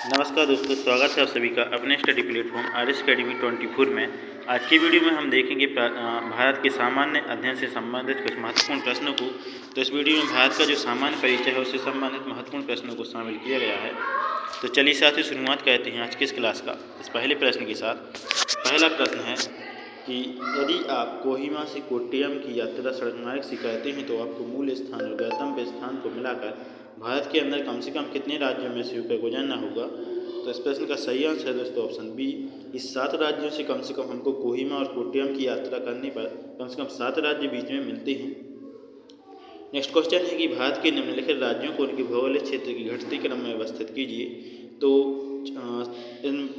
नमस्कार दोस्तों, स्वागत है आप सभी का अपने स्टडी प्लेटफॉर्म RS अकेडमी 24 में। आज की वीडियो में हम देखेंगे भारत के सामान्य अध्ययन से संबंधित कुछ महत्वपूर्ण प्रश्नों को। तो इस वीडियो में भारत का जो सामान्य परिचय है उससे संबंधित महत्वपूर्ण प्रश्नों को शामिल किया गया है। तो चलिए साथियों, शुरुआत करते हैं आज की इस क्लास का इस पहले प्रश्न के साथ। पहला प्रश्न है कि यदि आप कोहिमा से कोट्टयम की यात्रा सड़क मार्ग से करते हैं तो आपको मूल स्थान और गंतव्य स्थान को मिलाकर भारत के अंदर कम से कम कितने राज्यों में से होकर गुजरना होगा। तो इस प्रश्न का सही आंसर है दोस्तों ऑप्शन बी। इस 7 राज्यों से कम हमको कोहिमा और कोट्टयम की यात्रा करने पर कम से कम 7 राज्य बीच में मिलते हैं। नेक्स्ट क्वेश्चन है कि भारत के निम्नलिखित राज्यों को उनके भौगोलिक क्षेत्र की घटती क्रम में व्यवस्थित कीजिए। तो इन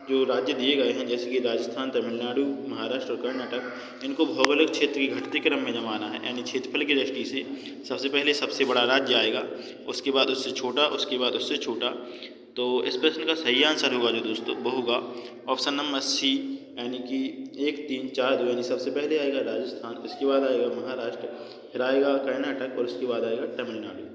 जो राज्य दिए गए हैं जैसे कि राजस्थान, तमिलनाडु, महाराष्ट्र और कर्नाटक, इनको भौगोलिक क्षेत्र की घटती क्रम में जमाना है, यानी क्षेत्रफल की दृष्टि से सबसे पहले सबसे बड़ा राज्य आएगा, उसके बाद उससे छोटा, उसके बाद उससे छोटा। तो इस प्रश्न का सही आंसर होगा जो दोस्तों वो होगा ऑप्शन नंबर सी, यानी कि 1, 3, 4, 2, यानी सबसे पहले आएगा राजस्थान, उसके बाद आएगा महाराष्ट्र, फिर आएगा कर्नाटक और उसके बाद आएगा तमिलनाडु।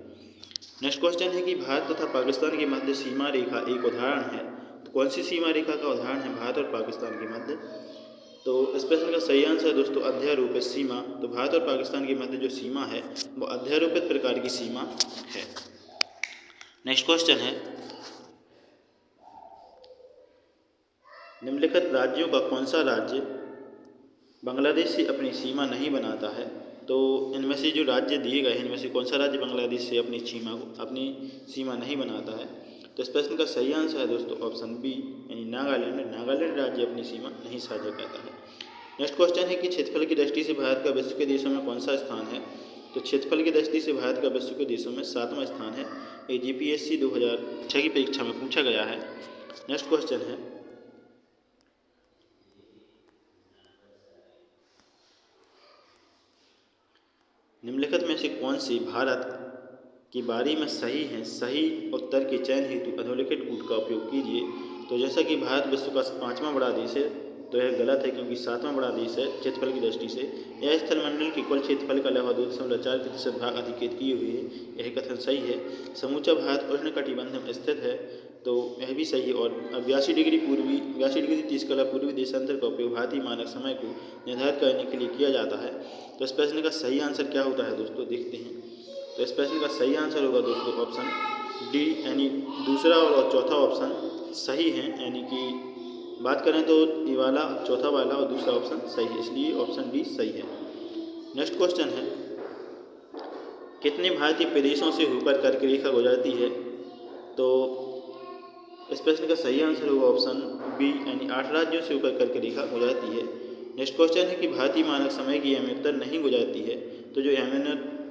नेक्स्ट क्वेश्चन है कि भारत तथा पाकिस्तान के मध्य सीमा रेखा एक उदाहरण है। तो कौन सी सीमा रेखा का उदाहरण है भारत और पाकिस्तान के मध्य? तो इस प्रश्न का सही आंसर है दोस्तों अध्यारोपित सीमा। तो भारत और पाकिस्तान के मध्य जो सीमा है वो अध्यारोपित प्रकार की सीमा है। नेक्स्ट क्वेश्चन है निम्नलिखित राज्यों का कौन सा राज्य बांग्लादेश से अपनी सीमा नहीं बनाता है। तो इनमें से जो राज्य दिए गए हैं इनमें से कौन सा राज्य बांग्लादेश से अपनी सीमा नहीं बनाता है। तो इस प्रश्न का सही आंसर है दोस्तों ऑप्शन बी, यानी नागालैंड। नागालैंड राज्य अपनी सीमा नहीं साझा करता है। नेक्स्ट क्वेश्चन है कि क्षेत्रफल की दृष्टि से भारत का विश्व के देशों में कौन सा स्थान है। तो क्षेत्रफल की दृष्टि से भारत का विश्व के देशों में 7वां स्थान है। ये GPSC 2006 की परीक्षा में पूछा गया है। नेक्स्ट क्वेश्चन है निम्नलिखित में से कौन सी भारत की बारी में सही है। सही उत्तर के चयन हेतु अधोलिखित कूट का उपयोग कीजिए। तो जैसा कि भारत विश्व का 5वां बड़ा देश है तो यह गलत है, क्योंकि 7वां बड़ा देश है क्षेत्रफल की दृष्टि से। यह स्थलमंडल के कुल क्षेत्रफल का लगभग 2.4% भाग अधिकृत किए हुए है। यह कथन सही है। समूचा भारत उष्णकटिबंध में स्थित है, तो यह भी सही है। और 82 डिग्री 30 कला पूर्वी देशांतर का उपयोग भारतीय मानक समय को निर्धारित करने के लिए किया जाता है। तो इस प्रश्न का सही आंसर क्या होता है दोस्तों, देखते हैं। तो इस प्रश्न का सही आंसर होगा दोस्तों ऑप्शन डी, यानी दूसरा और चौथा ऑप्शन सही है। यानी कि बात करें तो ये वाला चौथा वाला और दूसरा ऑप्शन सही है, इसलिए ऑप्शन डी सही है। नेक्स्ट क्वेश्चन है कितने भारतीय प्रदेशों से होकर कर्क रेखा गुजरती है। तो इस प्रश्न का सही आंसर होगा ऑप्शन बी, यानी 8 राज्यों से होकर कर्क रेखा गुजरती है। नेक्स्ट क्वेश्चन है कि भारतीय मानक समय की यामोत्तर नहीं गुजरती है। तो जो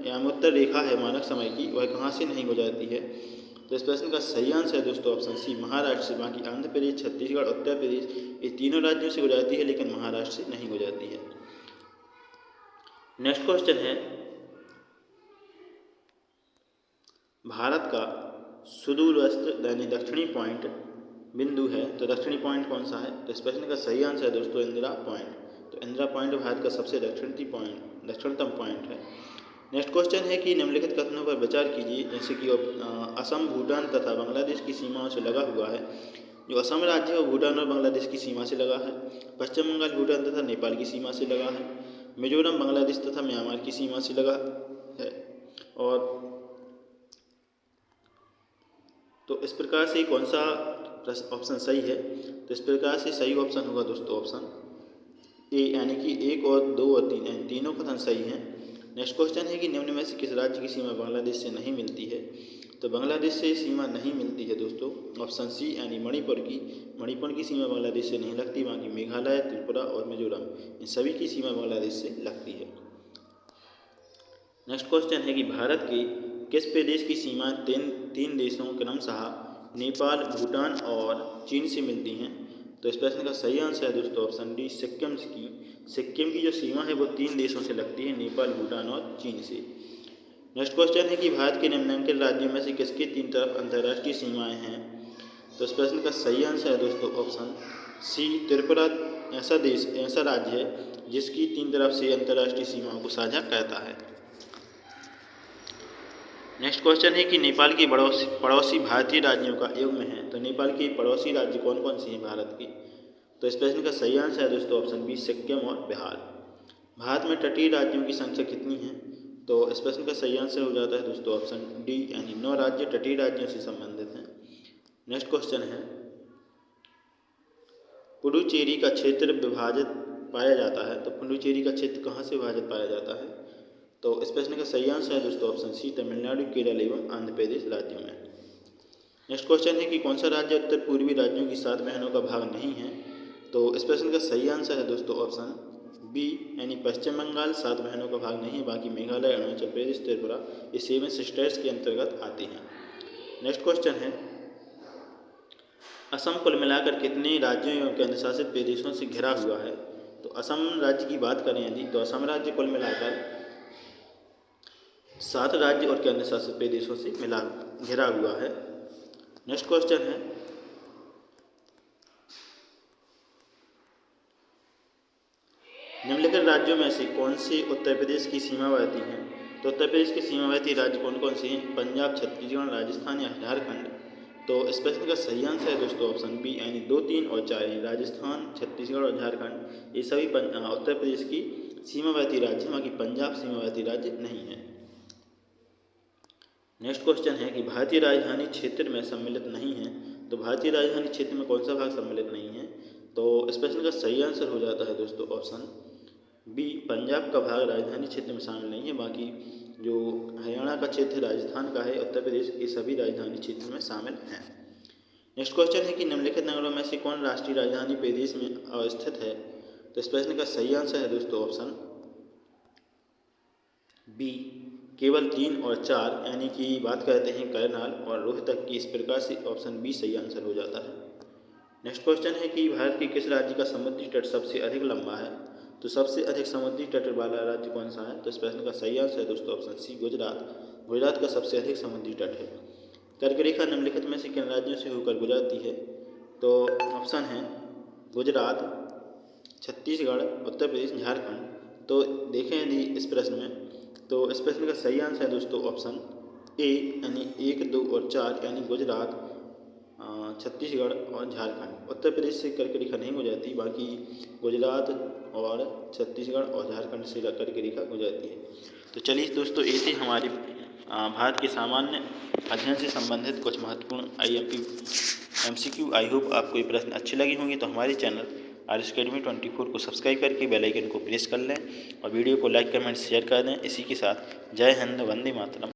यामोत्तर रेखा है मानक समय की वह कहाँ से नहीं गुजरती है। तो इस प्रश्न का सही आंसर है दोस्तों ऑप्शन सी, महाराष्ट्र से। बाकी आंध्र प्रदेश, छत्तीसगढ़, उत्तर प्रदेश, ये तीनों राज्यों से गुजरती है, लेकिन महाराष्ट्र से नहीं गुजरती है। नेक्स्ट क्वेश्चन है भारत का सुदूरस्थ यानी दक्षिणी पॉइंट बिंदु है, तो दक्षिणी पॉइंट कौन सा है। तो इस प्रश्न का सही आंसर है दोस्तों इंदिरा पॉइंट। तो इंदिरा पॉइंट भारत का सबसे दक्षिणतम पॉइंट है। नेक्स्ट क्वेश्चन है कि निम्नलिखित कथनों पर विचार कीजिए। जैसे कि असम, भूटान तथा बांग्लादेश की सीमाओं से लगा हुआ है। जो असम राज्य है वो भूटान और बांग्लादेश की सीमा से लगा है। पश्चिम बंगाल भूटान तथा नेपाल की सीमा से लगा है। मिजोरम बांग्लादेश तथा म्यांमार की सीमा से लगा है। और तो इस प्रकार से कौन सा ऑप्शन सही है। तो इस प्रकार से सही ऑप्शन होगा दोस्तों ऑप्शन ए, यानी कि 1 और 2 और 3 यानी तीनों कथन सही हैं। नेक्स्ट क्वेश्चन है कि निम्न में से किस राज्य की सीमा बांग्लादेश से नहीं मिलती है। तो बांग्लादेश से सीमा नहीं मिलती है दोस्तों ऑप्शन सी, यानी मणिपुर की सीमा बांग्लादेश से नहीं लगती। बाकी मेघालय, त्रिपुरा और मिजोरम इन सभी की सीमा बांग्लादेश से लगती है। नेक्स्ट क्वेश्चन है कि भारत के किस प्रदेश की सीमा तीन देशों क्रमशः नेपाल, भूटान और चीन से मिलती हैं। तो इस प्रश्न का सही आंसर है दोस्तों ऑप्शन डी, सिक्किम की जो सीमा है वो 3 देशों से लगती है, नेपाल, भूटान और चीन से। नेक्स्ट क्वेश्चन है कि भारत के निम्नलिखित राज्यों में से किसकी 3 तरफ अंतर्राष्ट्रीय सीमाएं हैं। तो इस प्रश्न का सही आंसर है दोस्तों ऑप्शन सी, त्रिपुरा ऐसा राज्य है जिसकी 3 तरफ से अंतर्राष्ट्रीय सीमाओं को साझा करता है। नेक्स्ट क्वेश्चन है कि नेपाल के पड़ोसी भारतीय राज्यों का युग्म है। तो नेपाल के पड़ोसी राज्य कौन कौन से हैं भारत के? तो इस प्रश्न का सही आंसर है दोस्तों ऑप्शन बी सिक्किम और बिहार। भारत में तटीय राज्यों की संख्या कितनी है? तो इस प्रश्न का सही आंसर हो जाता है दोस्तों ऑप्शन डी यानी 9 राज्य तटीय राज्यों से संबंधित हैं। नेक्स्ट क्वेश्चन है पुडुचेरी का क्षेत्र विभाजित पाया जाता है। तो पुडुचेरी का क्षेत्र कहाँ से विभाजित पाया जाता है? तो इस प्रश्न का सही आंसर है दोस्तों ऑप्शन सी तमिलनाडु, केरल एवं आंध्र प्रदेश राज्यों में। नेक्स्ट क्वेश्चन है कि कौन सा राज्य उत्तर पूर्वी राज्यों की 7 बहनों का भाग नहीं है? तो इस प्रश्न का सही आंसर है दोस्तों ऑप्शन बी यानी पश्चिम बंगाल 7 बहनों का भाग नहीं है। बाकी मेघालय, अरुणाचल प्रदेश, त्रिपुरा ये 7 सिस्टर्स के अंतर्गत आती हैं। नेक्स्ट क्वेश्चन है असम कुल मिलाकर कितने राज्यों एवं केंद्र शासित प्रदेशों से घिरा हुआ है? तो असम राज्य की बात करें यदि तो असम राज्य कुल मिलाकर 7 राज्य और केंद्र शासित प्रदेशों से घिरा हुआ है। नेक्स्ट क्वेश्चन है निम्नलिखित राज्यों में से कौन से उत्तर प्रदेश की सीमावर्ती हैं? तो उत्तर प्रदेश के सीमावर्ती राज्य कौन कौन से हैं? पंजाब, छत्तीसगढ़, राजस्थान या झारखंड? तो इस प्रश्न का सही आंसर है दोस्तों ऑप्शन बी यानी 2, 3 और 4 राजस्थान, छत्तीसगढ़ और झारखंड ये सभी उत्तर प्रदेश की सीमावर्ती राज्य हैं। बाकी पंजाब सीमावर्ती राज्य नहीं है। नेक्स्ट क्वेश्चन है कि भारतीय राजधानी क्षेत्र में सम्मिलित नहीं है। तो भारतीय राजधानी क्षेत्र में कौन सा भाग सम्मिलित नहीं है? तो इस प्रश्न का सही आंसर हो जाता है दोस्तों ऑप्शन बी पंजाब का भाग राजधानी क्षेत्र में शामिल नहीं है। बाकी जो हरियाणा का क्षेत्र राजस्थान का है, उत्तर प्रदेश के सभी राजधानी क्षेत्र में शामिल हैं। नेक्स्ट क्वेश्चन है कि निम्नलिखित नगरों में से कौन राष्ट्रीय राजधानी प्रदेश में अवस्थित है? तो इस प्रश्न का सही आंसर है दोस्तों ऑप्शन बी केवल 3 और 4 यानी कि बात करते हैं करनाल और रोहतक की। इस प्रकार से ऑप्शन बी सही आंसर हो जाता है। नेक्स्ट क्वेश्चन है कि भारत के किस राज्य का समुद्री तट सबसे अधिक लंबा है? तो सबसे अधिक समुद्री तट वाला राज्य कौन सा है? तो इस प्रश्न का सही आंसर है दोस्तों ऑप्शन सी गुजरात। गुजरात का सबसे अधिक समुद्री तट है। कर्क रेखा निम्नलिखित में से किन राज्यों से होकर गुजरती है? तो ऑप्शन है गुजरात, छत्तीसगढ़, उत्तर प्रदेश, झारखंड। तो देखें यदि इस प्रश्न में तो इस प्रश्न का सही आंसर है दोस्तों ऑप्शन ए यानी 1, 2 और 4 यानी गुजरात, छत्तीसगढ़ और झारखंड। उत्तर प्रदेश से कर्क रेखा नहीं गुजरती। बाकी गुजरात और छत्तीसगढ़ और झारखंड से कर्क रेखा गुजरती है। तो चलिए दोस्तों ये थी हमारी भारत के सामान्य अध्ययन से संबंधित कुछ महत्वपूर्ण IMP MCQ। आई होप आपको ये प्रश्न अच्छे लगे होंगे। तो हमारे चैनल RS Academy 24 को सब्सक्राइब करके बेल आइकन को प्रेस कर लें और वीडियो को लाइक, कमेंट, शेयर कर दें। इसी के साथ जय हिंद, वंदे मातरम।